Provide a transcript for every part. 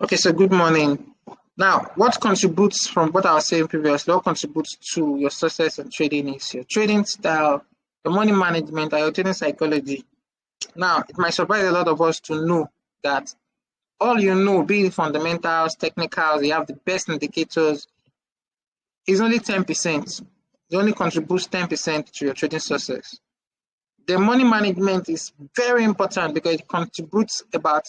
Okay, so good morning. Now, what contributes from what I was saying previously, what contributes to your success in trading is your trading style, your money management, and your trading psychology. Now, it might surprise a lot of us to know that all you know, be it fundamentals, technicals, you have the best indicators, is only 10%. It only contributes 10% to your trading success. The money management is very important because it contributes about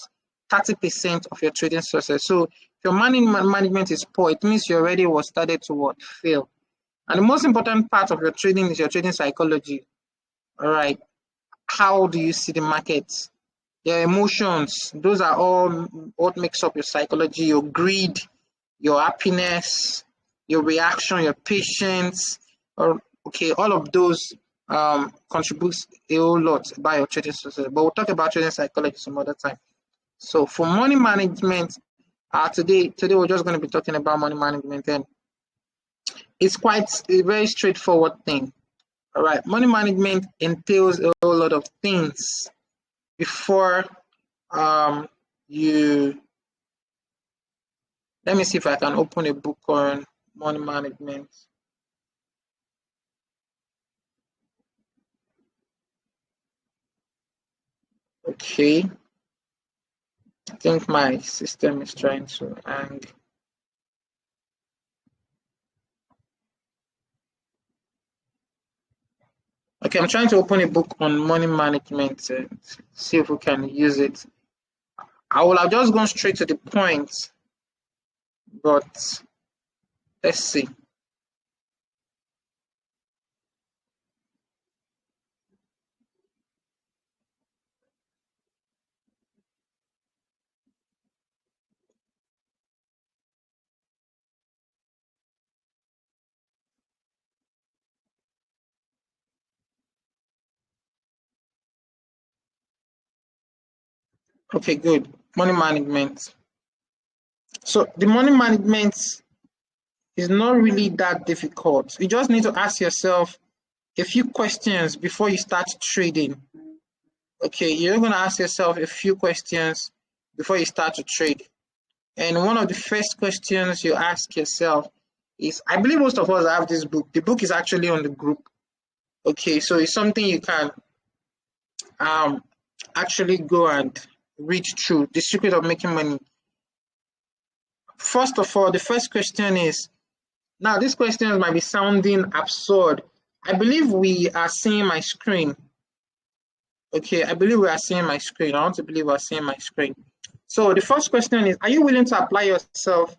30% of your trading success. So if your money management is poor, it means you already was started to what? Fail. And the most important part of your trading is your trading psychology. All right. How do you see the markets? Your emotions, those are all what makes up your psychology, your greed, your happiness, your reaction, your patience, or okay, all of those contributes a whole lot by your trading success. But we'll talk about trading psychology some other time. So for money management, today we're just going to be talking about money management, and it's quite a very straightforward thing. All right, money management entails a whole lot of things before you. Let me see if I can open a book on money management. Okay. I think my system is trying to hang. Okay, I'm trying to open a book on money management and see if we can use it. I will have just gone straight to the point, but let's see. Okay, good. Money management. So the money management is not really that difficult. You just need to ask yourself a few questions before you start trading. Okay, you're going to ask yourself a few questions before you start to trade. And one of the first questions you ask yourself is, I believe most of us have this book. The book is actually on the group. Okay, so it's something you can actually go and read through, The Secret of Making Money. First of all, the first question is, now this question might be sounding absurd. I believe we are seeing my screen. Okay, I believe we are seeing my screen. I want to believe we are seeing my screen. So the first question is, are you willing to apply yourself?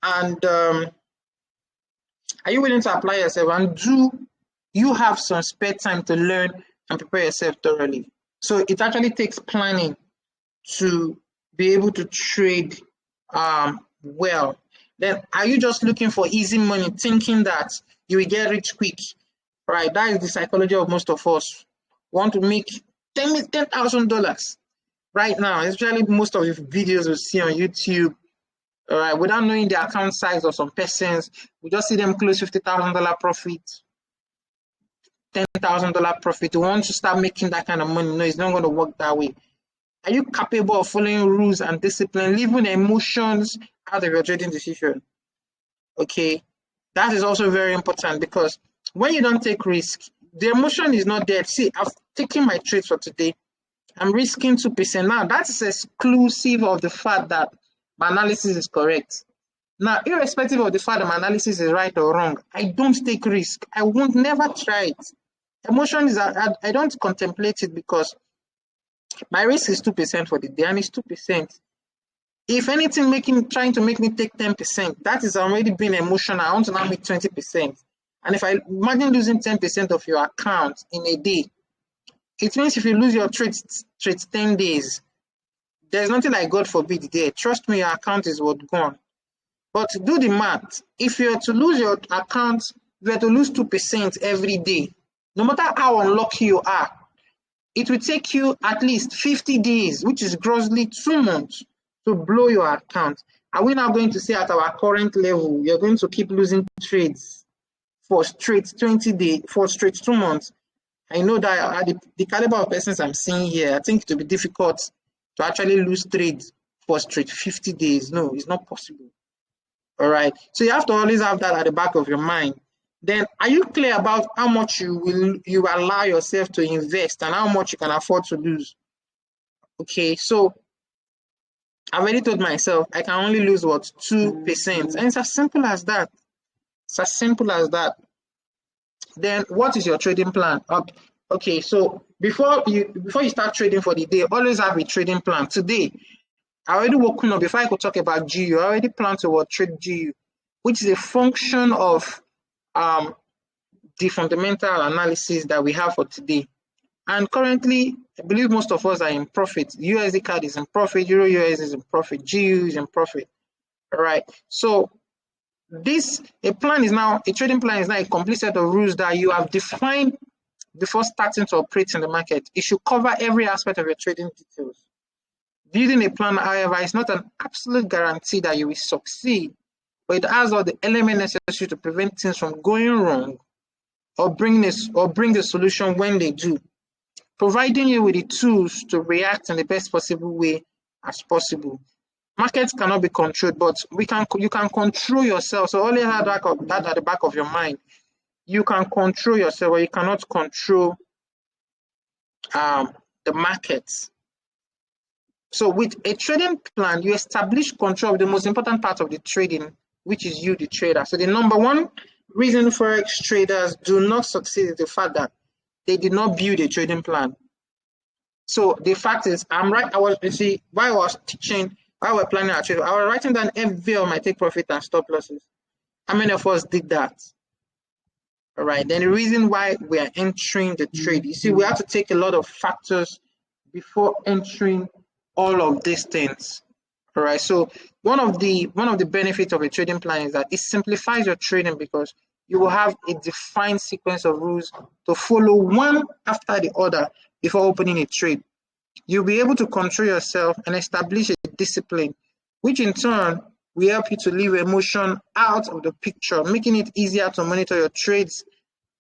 And are you willing to apply yourself? And do you have some spare time to learn and prepare yourself thoroughly? So it actually takes planning to be able to trade well. Then are you just looking for easy money, thinking that you will get rich quick? Right, that is the psychology of most of us. Want to make $10,000 right now, especially most of the videos we see on YouTube. All right, without knowing the account size of some persons, we just see them close $50,000 profit, $10,000 profit. You want to start making that kind of money? No, it's not going to work that way. Are you capable of following rules and discipline, leaving emotions out of your trading decision? Okay, that is also very important, because when you don't take risk, the emotion is not there. See, I've taken my trades for today. I'm risking 2%. Now, that is exclusive of the fact that my analysis is correct. Now, irrespective of the fact that my analysis is right or wrong, I don't take risk. I won't never try it. Emotion is, I don't contemplate it, because my risk is 2% for the day, and it's 2%. If anything, trying to make me take 10%, that is already being emotional. I want to now make 20%. And if I imagine losing 10% of your account in a day, it means if you lose your trades 10 days, there's nothing like God forbid there. Trust me, your account is what gone. But do the math. If you're to lose your account, you have to lose 2% every day. No matter how unlucky you are, it will take you at least 50 days, which is grossly 2 months, to blow your account. Are we now going to say at our current level, you're going to keep losing trades for straight 20 days, for straight 2 months? I know that the caliber of persons I'm seeing here, I think it will be difficult to actually lose trades spot trade 50 days. No, it's not possible. All right. So you have to always have that at the back of your mind. Then are you clear about how much you allow yourself to invest and how much you can afford to lose? Okay, so I've already told myself I can only lose what 2%. And it's as simple as that. It's as simple as that. Then what is your trading plan? Okay, so before you start trading for the day, always have a trading plan. Today, I already woken up. Before I could talk about GU, I already plan to trade GU, which is a function of the fundamental analysis that we have for today. And currently, I believe most of us are in profit. USD CAD is in profit, Euro US is in profit, GU is in profit. All right. So a trading plan is now a complete set of rules that you have defined before starting to operate in the market. It should cover every aspect of your trading details. Building a plan, however, is not an absolute guarantee that you will succeed, but it has all the elements necessary to prevent things from going wrong or bring the solution when they do, providing you with the tools to react in the best possible way as possible. Markets cannot be controlled, but you can control yourself. So only have that at the back of your mind. You can control yourself, or you cannot control the markets. So with a trading plan, you establish control of the most important part of the trading, which is you, the trader. So the number one reason Forex traders do not succeed is the fact that they did not build a trading plan. So the fact is, I'm right. While I was teaching, while we're planning our trade, I was writing down every of my take profit and stop losses. How many of us did that? All right. Then the reason why we are entering the trade, you see, we have to take a lot of factors before entering all of these things. All right. So one of the benefits of a trading plan is that it simplifies your trading because you will have a defined sequence of rules to follow one after the other before opening a trade. You'll be able to control yourself and establish a discipline, which in turn will help you to leave emotion out of the picture, making it easier to monitor your trades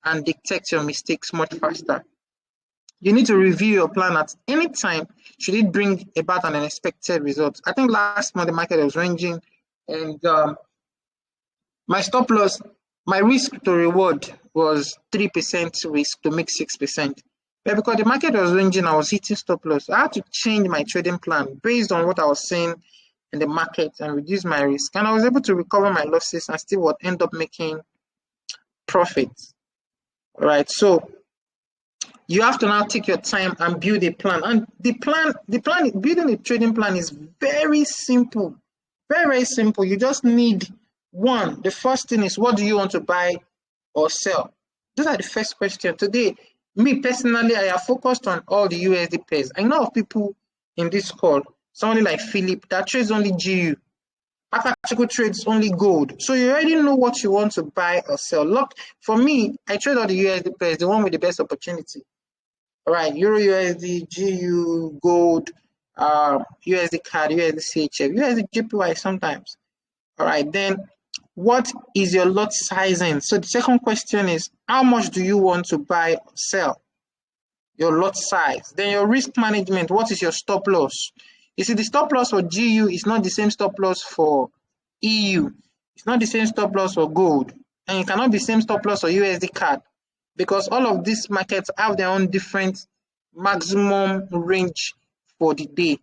and detect your mistakes much faster. You need to review your plan at any time should it bring about an unexpected result. I think last month the market was ranging, and my stop loss, my risk to reward was 3% risk to make 6%. But because the market was ranging, I was hitting stop loss. I had to change my trading plan based on what I was seeing in the market and reduce my risk. And I was able to recover my losses and still end up making profits. All right. So you have to now take your time and build a plan. And building a trading plan is very simple. Very, very simple. You just need one. The first thing is, what do you want to buy or sell? Those are the first questions. Today, me personally, I have focused on all the USD pairs. I know of people in this call, somebody like Philip, that trades only GU. Akachuku trades only gold. So you already know what you want to buy or sell. Look, for me, I trade all the USD pairs, the one with the best opportunity. All right, Euro USD, GU, gold, USD CAD, USD CHF, USD JPY sometimes. All right, then what is your lot sizing? So the second question is, how much do you want to buy or sell? Your lot size. Then your risk management, what is your stop loss? You see, the stop loss for GU is not the same stop loss for EU. It's not the same stop loss for gold. And it cannot be the same stop loss for USD CAD, because all of these markets have their own different maximum range for the day.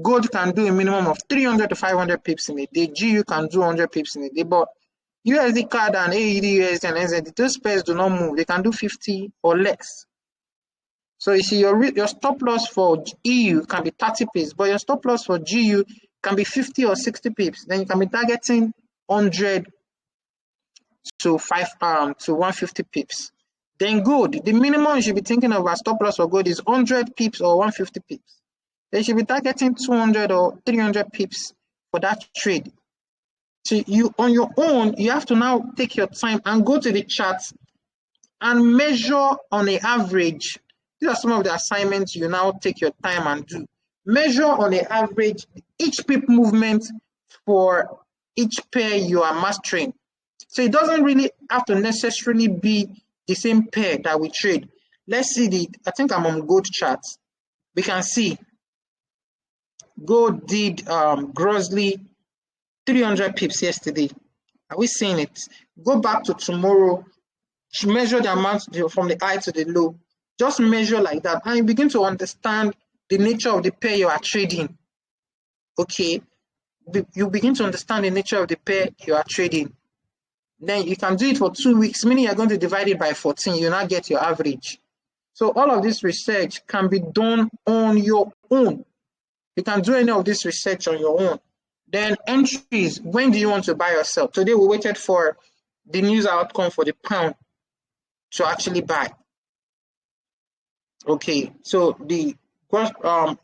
Gold can do a minimum of 300 to 500 pips in a day. GU can do 100 pips in a day. But USD CAD and AED, USD and NZD, those pairs do not move. They can do 50 or less. So you see, your stop loss for EU can be 30 pips, but your stop loss for GU can be 50 or 60 pips. Then you can be targeting 100 to 150 pips. Then gold, the minimum you should be thinking of as stop loss for gold is 100 pips or 150 pips. They should be targeting 200 or 300 pips for that trade. So you, on your own, you have to now take your time and go to the charts and measure on an average. These are some of the assignments you now take your time and do. Measure on an average each pip movement for each pair you are mastering. So it doesn't really have to necessarily be the same pair that we trade. Let's see I think I'm on gold charts. We can see Gold did grossly 300 pips yesterday. Are we seeing it? Go back to tomorrow, measure the amount from the high to the low. Just measure like that, and you begin to understand the nature of the pair you are trading. Okay, you begin to understand the nature of the pair you are trading. Then you can do it for 2 weeks, meaning you're going to divide it by 14. You now get your average. So all of this research can be done on your own. You can do any of this research on your own. Then entries, when do you want to buy or sell? Today we waited for the news outcome for the pound to actually buy. Okay, so the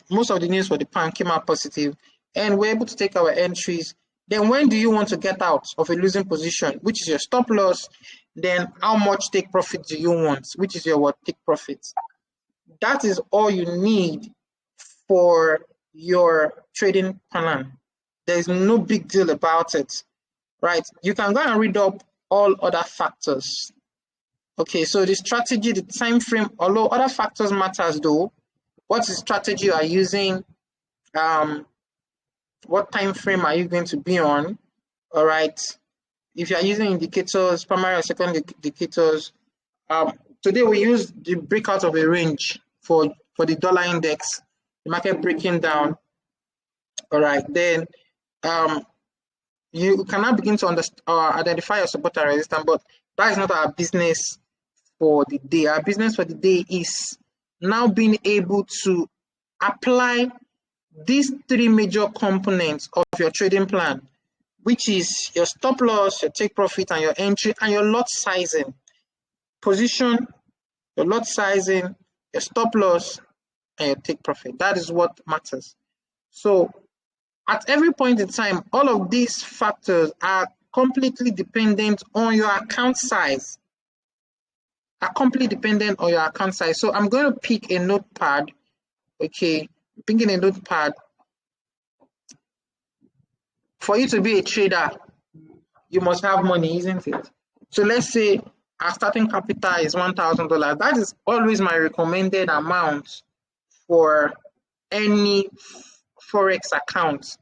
most of the news for the pound came out positive, and we're able to take our entries. Then when do you want to get out of a losing position, which is your stop loss? Then how much take profit do you want, which is your take profit? That is all you need for your trading plan. There's no big deal about it, right? You can go and read up all other factors. Okay, so the strategy, the time frame, although other factors matters though, what strategy you are using, what time frame are you going to be on? All right. If you are using indicators, primary or secondary indicators, today we use the breakout of a range for the dollar index, the market breaking down. All right, then you cannot begin to understand or identify your support and resistance, but that is not our business for the day. Our business for the day is now being able to apply these 3 major components of your trading plan, which is your stop loss, your take profit, and your entry, and your lot sizing. Position, your lot sizing, your stop loss, and your take profit. That is what matters. So at every point in time, all of these factors are completely dependent on your account size. So I'm going to pick a notepad. Okay, picking a notepad. For you to be a trader, you must have money, isn't it? So let's say our starting capital is $1,000. That is always my recommended amount for any Forex account.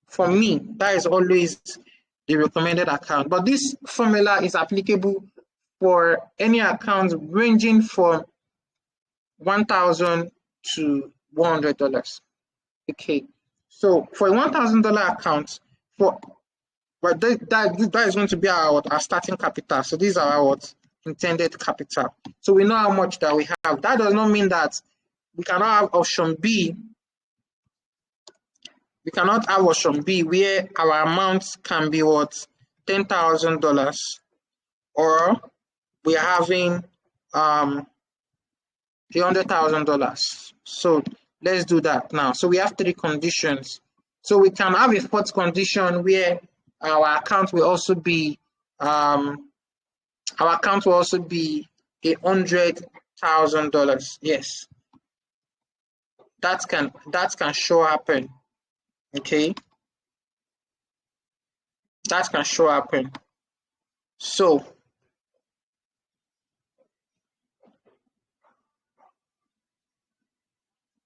For me, that is always the recommended account. But this formula is applicable for any account ranging from $1,000 to $100. Okay, so for a $1,000 account, that is going to be our starting capital. So these are our intended capital. So we know how much that we have. That does not mean that we cannot have option B. We cannot have option B where our amount can be what, $10,000, or we are having $100,000. So let's do that now. So we have 3 conditions. So we can have a 4th condition where our account will also be $100,000. Yes, that can sure happen. Okay, that can sure happen. So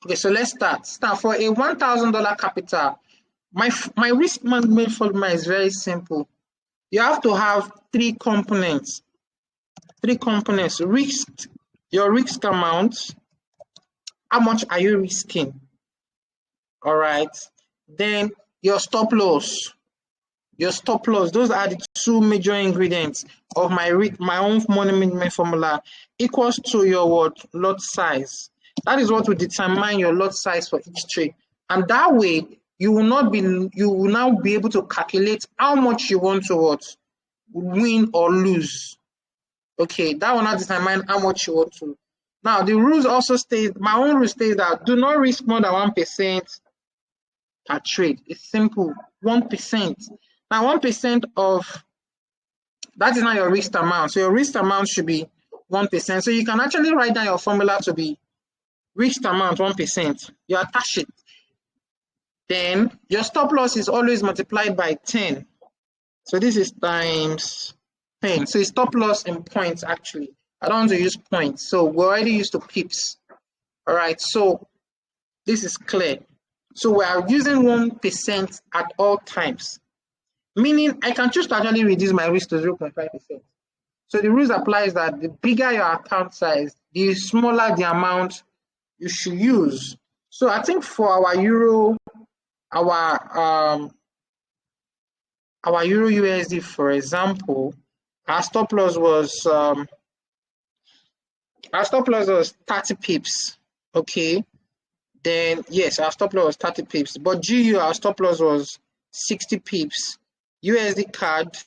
okay, so let's start. For a $1,000 capital, my risk management formula is very simple. You have to have 3 components. 3 components: risk, your risk amount, how much are you risking? All right. Then your stop loss. Those are the 2 major ingredients of my own money management formula, equals to your lot size. That is what will determine your lot size for each trade. And that way, you will now be able to calculate how much you want to win or lose. Okay, that will not determine how much you want to. Now, the rules also state, my own rule states that do not risk more than 1% per trade. It's simple, 1%. Now, 1% of that is not your risk amount. So your risk amount should be 1%. So you can actually write down your formula to be risk amount 1%. You attach it. Then your stop loss is always multiplied by 10. So this is times 10. So it's stop loss in points actually. I don't want to use points. So we're already used to pips. All right. So this is clear. So we are using 1% at all times, meaning I can choose to actually reduce my risk to 0.5%. So the rules applies that the bigger your account size, the smaller the amount you should use. So I think for our euro, our euro USD, for example, our stop loss was 30 pips. Okay. Then yes, our stop loss was 30 pips. But GU, our stop loss was 60 pips. USD CAD,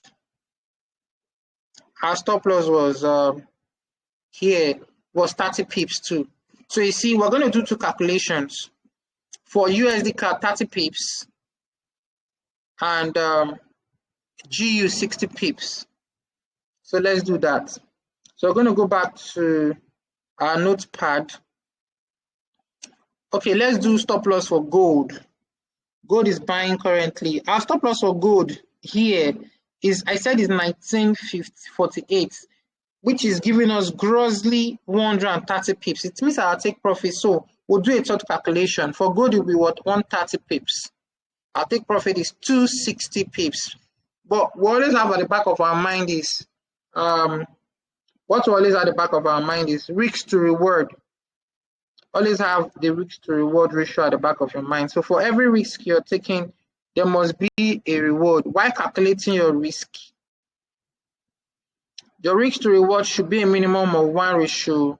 our stop loss was here was 30 pips too. So you see, we're going to do two calculations. For USD CAD, 30 pips, and GU 60 pips. So let's do that. So we're going to go back to our notepad. Okay, let's do stop loss for gold. Gold is buying currently. Our stop loss for gold here is, I said, is 19.48, which is giving us grossly 130 pips. It means I'll take profit. So we'll do a third calculation. For gold, it will be what? 130 pips. Our take profit is 260 pips. But we always have at the back of our mind is, risk to reward. Always have the risk to reward ratio at the back of your mind. So for every risk you're taking, there must be a reward. While calculating your risk, your risk to reward should be a minimum of 1:2.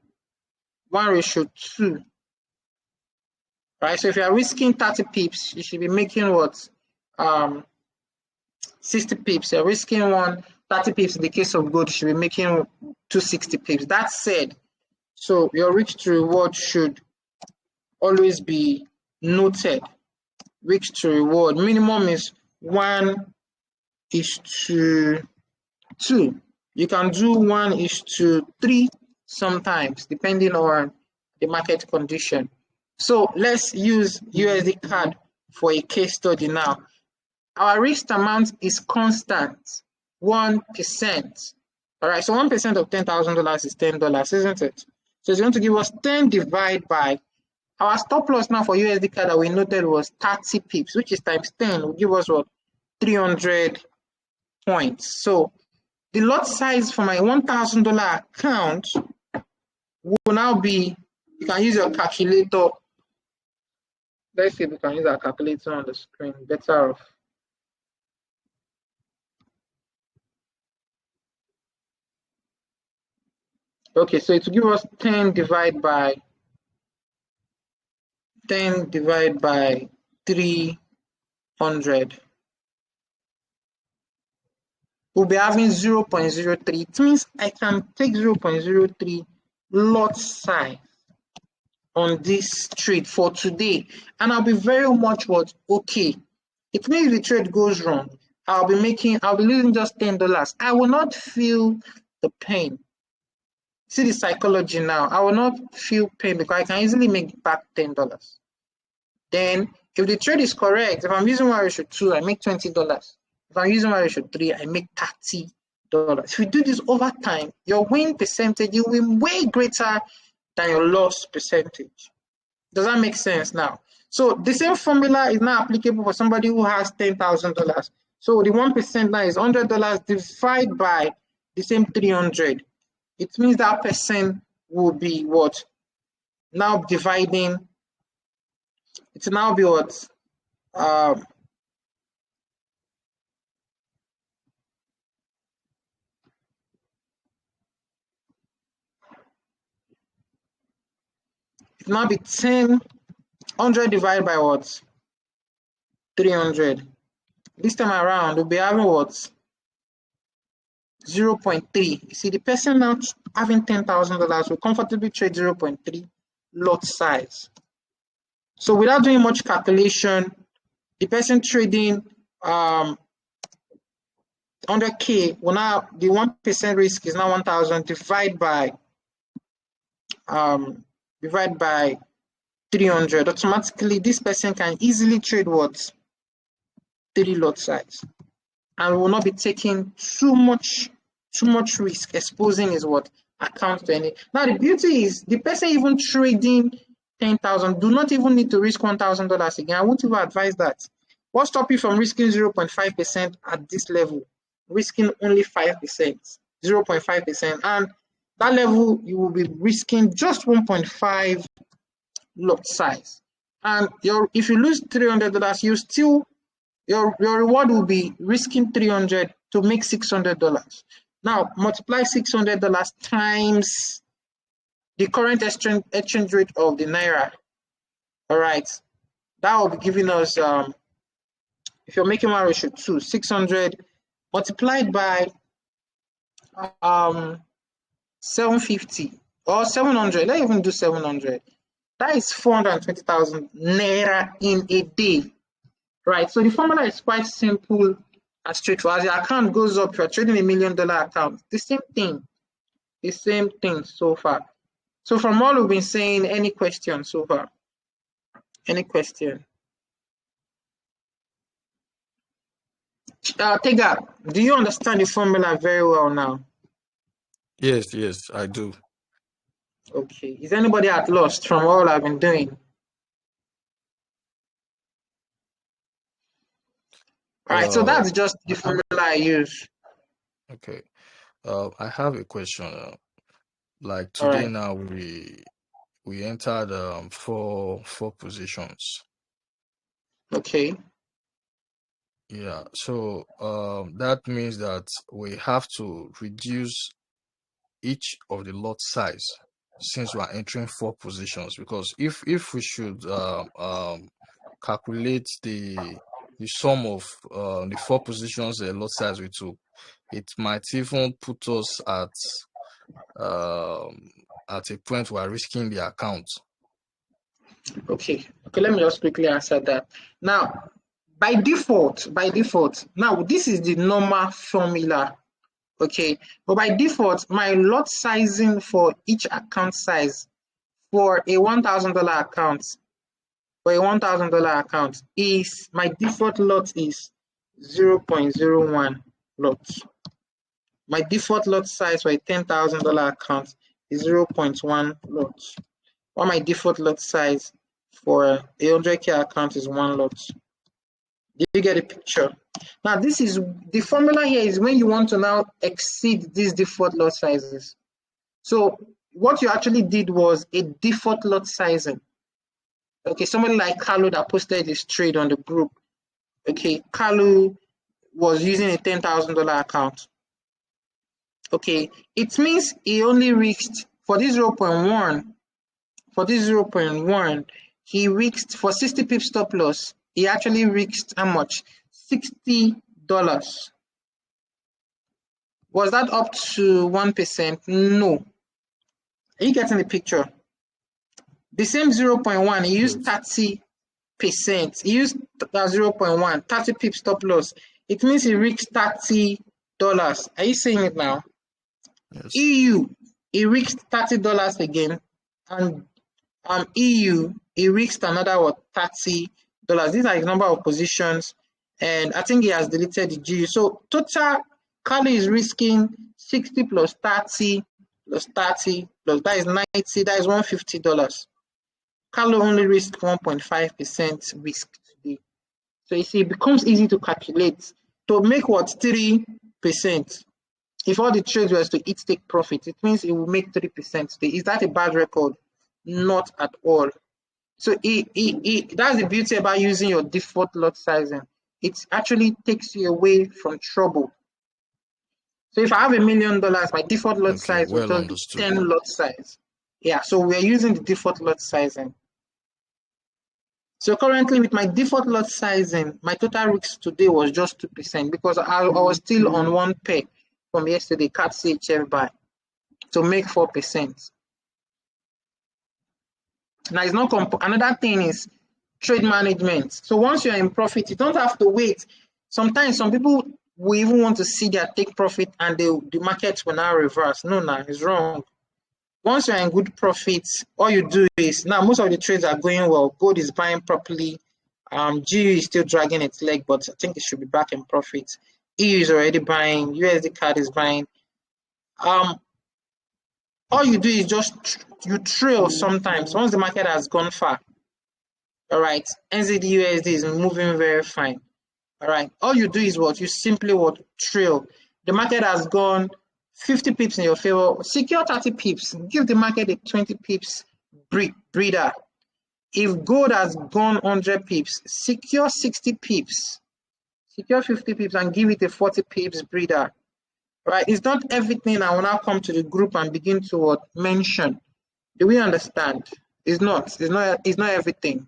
Right? So if you are risking 30 pips, you should be making what? 60 pips. You're risking 30 pips in the case of gold, you should be making 260 pips. That said, so your risk to reward should always be noted. Risk to reward minimum is 1:2. You can do 1:3 sometimes, depending on the market condition. So let's use USD CAD for a case study now. Our risk amount is constant, 1%. All right, so 1% of $10,000 is $10, isn't it? So it's going to give us 10 divided by our stop loss now for USD CAD that we noted was 30 pips, which is times 10, will give us what? 300 points. So the lot size for my $1,000 account will now be, you can use your calculator. Let's see if we can use our calculator on the screen. Better off. Okay, so it will give us 10 divided by 300. We'll be having 0.03. It means I can take 0.03 lot size on this trade for today, and I'll be very much what? Okay. It means if the trade goes wrong, I'll be losing just $10. I will not feel the pain. See the psychology now. I will not feel pain because I can easily make back $10. Then, if the trade is correct, if I'm using 1:2, I make $20. If I'm using 1:3, I make $30. If you do this over time, your win percentage will be way greater than your loss percentage. Does that make sense now? So the same formula is now applicable for somebody who has $10,000. So the 1% now is $100 divided by the same 300. It means that person will be what? Now dividing. It will now be what? It will now be 100 divided by what? 300. This time around, we'll be having what? 0.3. You see, the person now having $10,000 will comfortably trade 0.3 lot size. So without doing much calculation, the person trading 100K will now, the 1% risk is now 1,000 divided by 300. Automatically, this person can easily trade what? 3 lot size, and will not be taking too much risk, exposing his what? Account to any. Now the beauty is the person even trading 10,000. Do not even need to risk $1,000 again. I won't even advise that. What stops you from risking 0.5% at this level? Risking only 5%, 0.5%. And that level, you will be risking just 1.5 lot size. And if you lose $300, you still your reward will be risking 300 to make $600. Now multiply $600 times the current exchange rate of the naira. All right, that will be giving us if you're making one ratio 2, 600 multiplied by 750 or 700. Let's even do 700. That is 420,000 naira in a day. Right, so the formula is quite simple and straightforward. As your account goes up, you're trading $1 million account. The same thing so far. So from all we've been saying, any question so far? Any question? Tega, do you understand the formula very well now? Yes, I do. Okay. Is anybody at lost from all I've been doing? All right, so that's just the formula I use. Okay. I have a question. Like today now we entered four positions. Okay. Yeah, so that means that we have to reduce each of the lot size since we are entering 4 positions, because if we should calculate the sum of the 4 positions the lot size we took, it might even put us at a point where risking the account. Okay, let me just quickly answer that. Now, by default, now this is the normal formula. Okay, but by default, my lot sizing for each account size for a $1,000 account, is my default lot is 0.01 lots. My default lot size for a $10,000 account is 0.1 lots. While my default lot size for a 100K account is 1 lot. Did you get a picture? Now, this is the formula here is when you want to now exceed these default lot sizes. So what you actually did was a default lot sizing. Okay, somebody like Carlo that posted this trade on the group. Okay, Carlo was using a $10,000 account. Okay, it means he only reached for this 0.1. For this 0.1, he reached for 60 pips stop loss. He actually reached how much? $60. Was that up to 1%? No. Are you getting the picture? The same 0.1, he used 30%. He used 0.1, 30 pips stop loss. It means he reached $30. Are you seeing it now? Yes. EU, he reached $30 again, and EU, he reached another what, $30. These are his number of positions, and I think he has deleted the GU. So total, Carlo is risking 60 plus 30 plus 30 plus that is 90. That is $150. Carlo only risked 1.5% risk today. So you see, it becomes easy to calculate to make what 3%. If all the trades were to each take profit, it means it will make 3% today. Is that a bad record? Not at all. So that's the beauty about using your default lot sizing. It actually takes you away from trouble. So if I have $1 million, my default lot size will just be 10 lot size. Yeah, so we're using the default lot sizing. So currently with my default lot sizing, my total risk today was just 2% because I was still on one pair from yesterday, CAT CHF buy, to make 4%. Now it's not another thing is trade management. So once you're in profit, you don't have to wait. Sometimes some people will even want to see their take profit and the market will now reverse. No, it's wrong. Once you're in good profits, all you do is, now most of the trades are going well. Gold is buying properly. GU is still dragging its leg, but I think it should be back in profit. EU is already buying. USD CAD is buying. all you do is just you trail sometimes once the market has gone far. All right, NZD/USD is moving very fine. All right, all you do is what you simply what trail. The market has gone 50 pips in your favor. Secure 30 pips. Give the market a 20 pips breather. If gold has gone 100 pips, secure 60 pips. Secure 50 pips and give it a 40 pips breather. Right? It's not everything I will now come to the group and begin to what mention. Do we understand? It's not. It's not everything.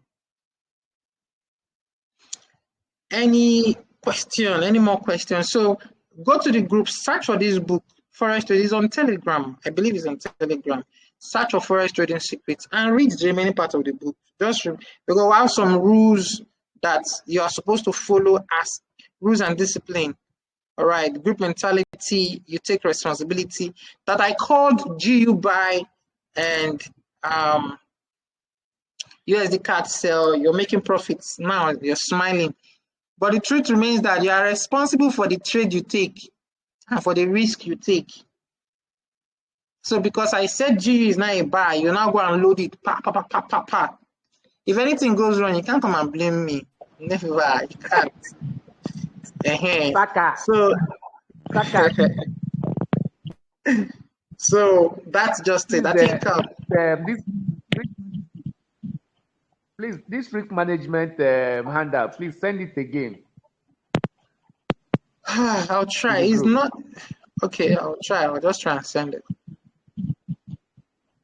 Any question? Any more questions? So go to the group, search for this book. Forex Trading is on Telegram. I believe it's on Telegram. Search for Forex Trading Secrets and read the remaining part of the book. Just because we have some rules that you are supposed to follow as rules and discipline. All right, group mentality, you take responsibility. That I called GU buy and USD card sell. You're making profits now. You're smiling. But the truth remains that you are responsible for the trade you take and for the risk you take. So because I said GU is not a buy, you now go and load it. Pa, pa, pa, pa, pa, pa. If anything goes wrong, you can't come and blame me. Never, you can't. So, so that's just it. I think please, this risk management handout, please send it again. I'll try. It's not okay. I'll try. I'll just try and send it.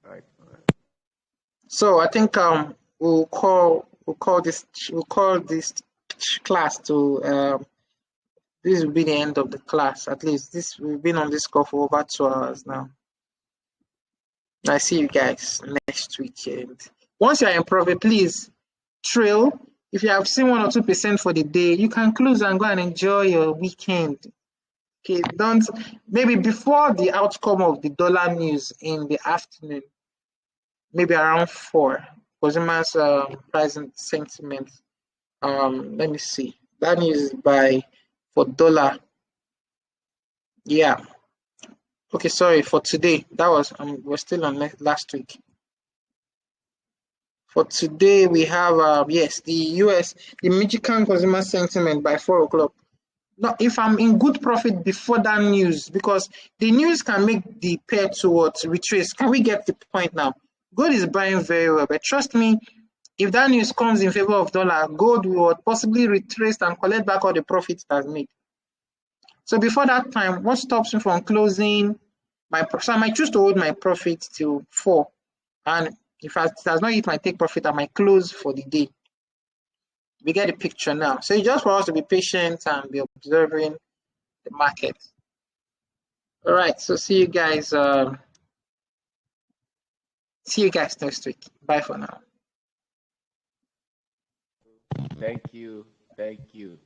All right. So I think we'll call this class to this will be the end of the class. At least we've been on this call for over 2 hours now. I see you guys next weekend. Once you're in profit, please trail. If you have seen 1 or 2% for the day, you can close and go and enjoy your weekend. Okay, don't maybe before the outcome of the dollar news in the afternoon, maybe around 4, Cozima's price and sentiment. Let me see. That news is for dollar. Yeah. Okay, sorry, for today. That was we're still on last week. For today, we have yes, the US, the Michigan consumer sentiment by 4 o'clock. Now, if I'm in good profit before that news, because the news can make the pair towards retrace. Can we get the point now? Gold is buying very well, but trust me, if that news comes in favor of dollar, gold will possibly retrace and collect back all the profits it has made. So before that time, what stops me from closing so I might choose to hold my profit till 4, and if it does not hit my take profit, I might close for the day. We get the picture now. So it's just for us to be patient and be observing the market. All right. So see you guys. See you guys next week. Bye for now. Thank you. Thank you.